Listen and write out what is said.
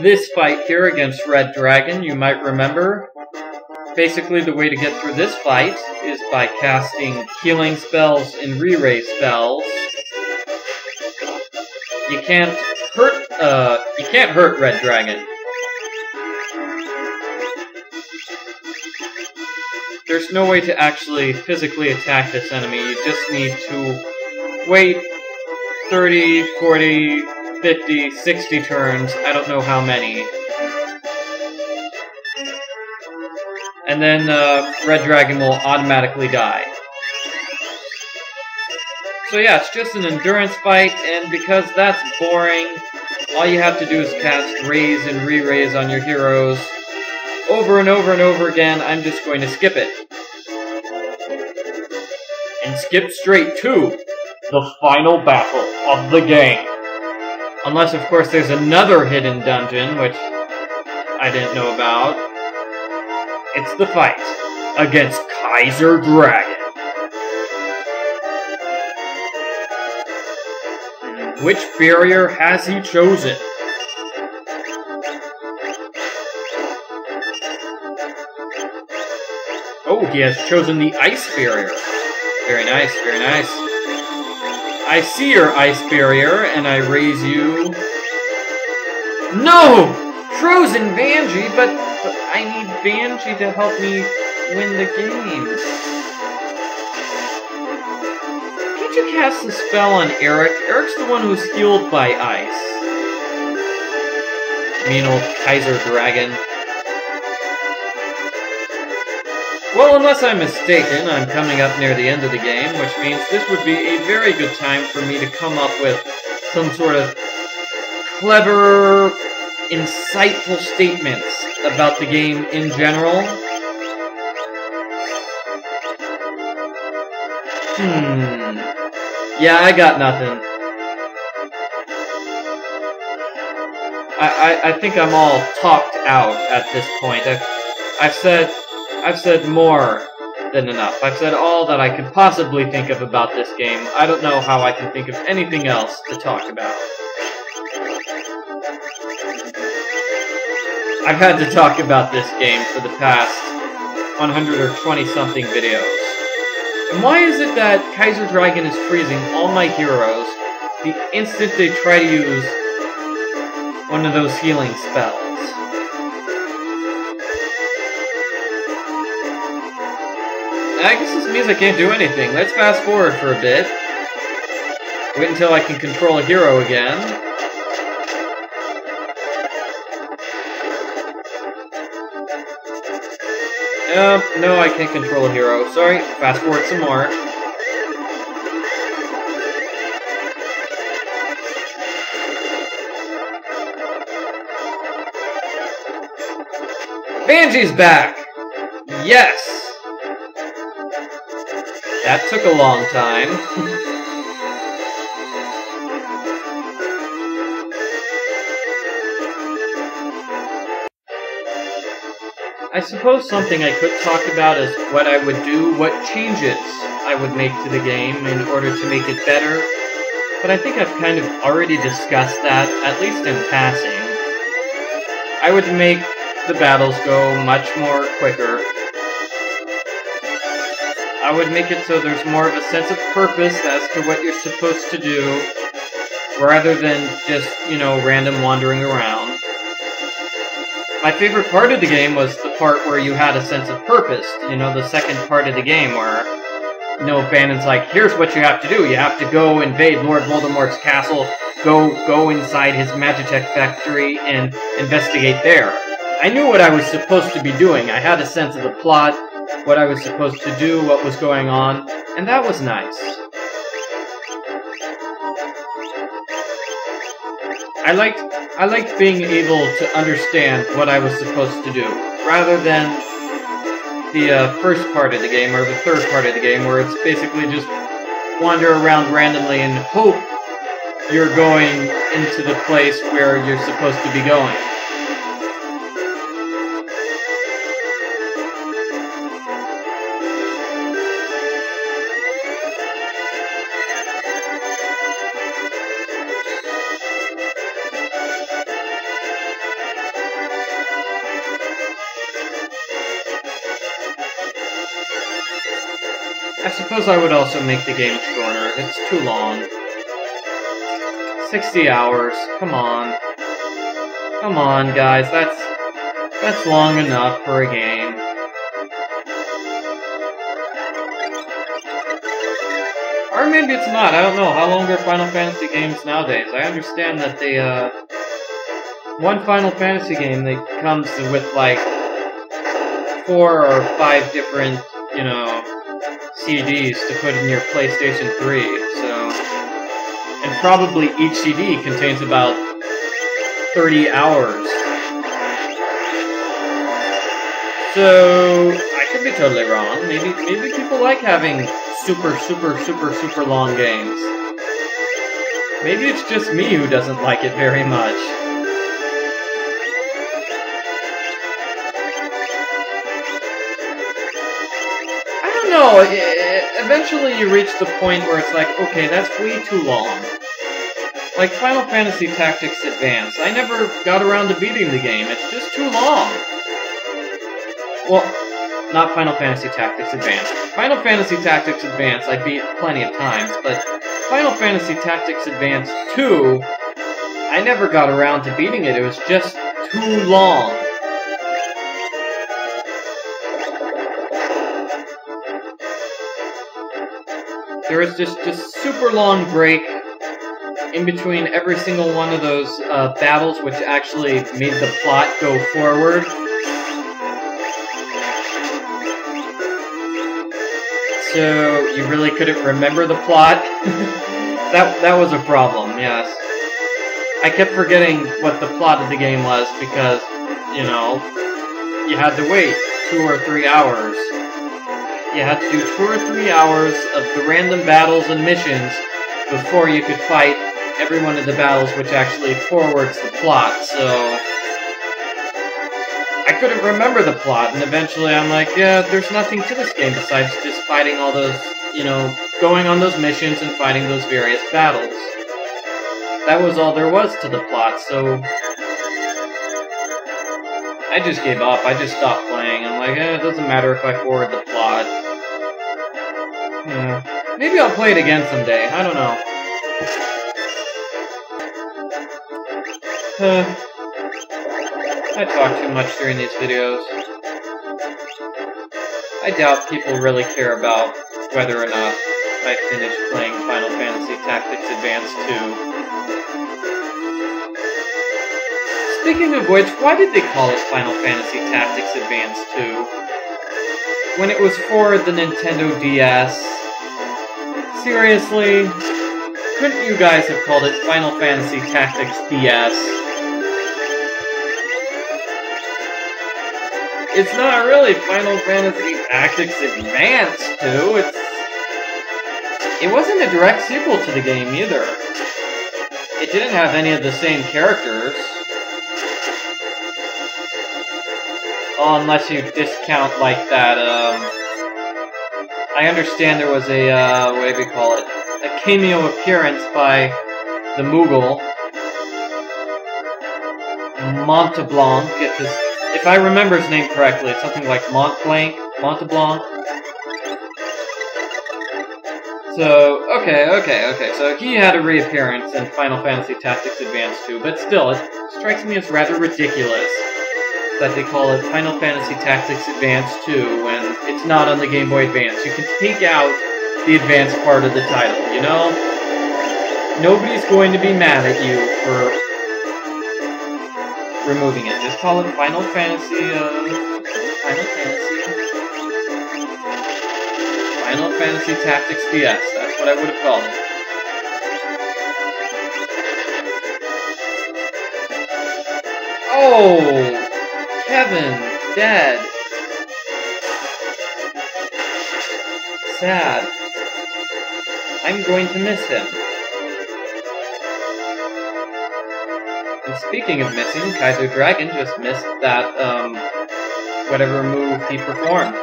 this fight here against Red Dragon, you might remember. Basically, the way to get through this fight is by casting healing spells and re-raise spells. You can't hurt Red Dragon. There's no way to actually physically attack this enemy. You just need to wait 30, 40, 50, 60 turns, I don't know how many. And then Red Dragon will automatically die. So yeah, it's just an endurance fight, and because that's boring, all you have to do is cast raise and re-raise on your heroes over and over and over again. I'm just going to skip it. And skip straight to the final battle of the game. Unless, of course, there's another hidden dungeon, which I didn't know about. It's the fight against Kaiser Dragon. Which barrier has he chosen? Oh, he has chosen the ice barrier. Very nice, very nice. I see your ice barrier, and I raise you... No! Frozen Banshee, but I need Banshee to help me win the game. Can't you cast the spell on Eric? Eric's the one who's healed by ice. Mean old Kaiser Dragon. Well, unless I'm mistaken, I'm coming up near the end of the game, which means this would be a very good time for me to come up with some sort of clever, insightful statements about the game in general. Yeah, I got nothing. I think I'm all talked out at this point. I've said more than enough. I've said all that I could possibly think of about this game. I don't know how I can think of anything else to talk about. I've had to talk about this game for the past 100 or 20-something videos. And why is it that Kaiser Dragon is freezing all my heroes the instant they try to use one of those healing spells? I guess this means I can't do anything. Let's fast forward for a bit. Wait until I can control a hero again. No, I can't control a hero. Sorry, fast forward some more. Banshee's back! Yes! That took a long time. I suppose something I could talk about is what I would do, what changes I would make to the game in order to make it better. But I think I've kind of already discussed that, at least in passing. I would make the battles go much more quicker. I would make it so there's more of a sense of purpose as to what you're supposed to do, rather than just, you know, random wandering around. My favorite part of the game was the part where you had a sense of purpose, you know, the second part of the game where, you know, Banon's like, here's what you have to do. You have to go invade Lord Voldemort's castle, go inside his Magitech factory and investigate there. I knew what I was supposed to be doing. I had a sense of the plot, what I was supposed to do, what was going on, and that was nice. I liked being able to understand what I was supposed to do, rather than the first part of the game, or the third part of the game, where it's basically just wander around randomly and hope you're going into the place where you're supposed to be going. I suppose I would also make the game shorter. It's too long. 60 hours. Come on. Come on, guys. That's long enough for a game. Or maybe it's not. I don't know. How long are Final Fantasy games nowadays? I understand that they, one Final Fantasy game that comes with, like, 4 or 5 different, you know, CDs to put in your PlayStation 3, so... And probably each CD contains about 30 hours. So, I could be totally wrong. Maybe people like having super long games. Maybe it's just me who doesn't like it very much. No, eventually you reach the point where it's like, okay, that's way too long. Like Final Fantasy Tactics Advance, I never got around to beating the game, it's just too long. Well, not Final Fantasy Tactics Advance. Final Fantasy Tactics Advance I beat plenty of times, but Final Fantasy Tactics Advance 2, I never got around to beating it, it was just too long. There was just super long break in between every single one of those battles, which actually made the plot go forward. So you really couldn't remember the plot? that was a problem, yes. I kept forgetting what the plot of the game was because, you know, you had to wait 2 or 3 hours. You had to do 2 or 3 hours of the random battles and missions before you could fight every one of the battles which actually forwards the plot, so... I couldn't remember the plot, and eventually I'm like, yeah, there's nothing to this game besides just fighting all those, you know, going on those missions and fighting those various battles. That was all there was to the plot, so... I just gave up, I just stopped playing. I'm like, it doesn't matter if I forward the plot. Maybe I'll play it again someday, I don't know. I talk too much during these videos. I doubt people really care about whether or not I finished playing Final Fantasy Tactics Advance 2. Speaking of which, why did they call it Final Fantasy Tactics Advance 2? When it was for the Nintendo DS? Seriously? Couldn't you guys have called it Final Fantasy Tactics DS? It's not really Final Fantasy Tactics Advance 2, it wasn't a direct sequel to the game either. It didn't have any of the same characters. Oh, unless you discount, like, that, I understand there was a, what do we call it? A cameo appearance by the Moogle. Monteblanc, if I remember his name correctly, it's something like Monteblanc. So, okay, so he had a reappearance in Final Fantasy Tactics Advance 2, but still, it strikes me as rather ridiculous that they call it Final Fantasy Tactics Advance 2 when it's not on the Game Boy Advance. You can take out the Advance part of the title, you know? Nobody's going to be mad at you for removing it. Just call it Final Fantasy Tactics DS. That's what I would have called it. Oh! Kevin, dead. Sad. I'm going to miss him. And speaking of missing, Kaiser Dragon just missed that, whatever move he performed.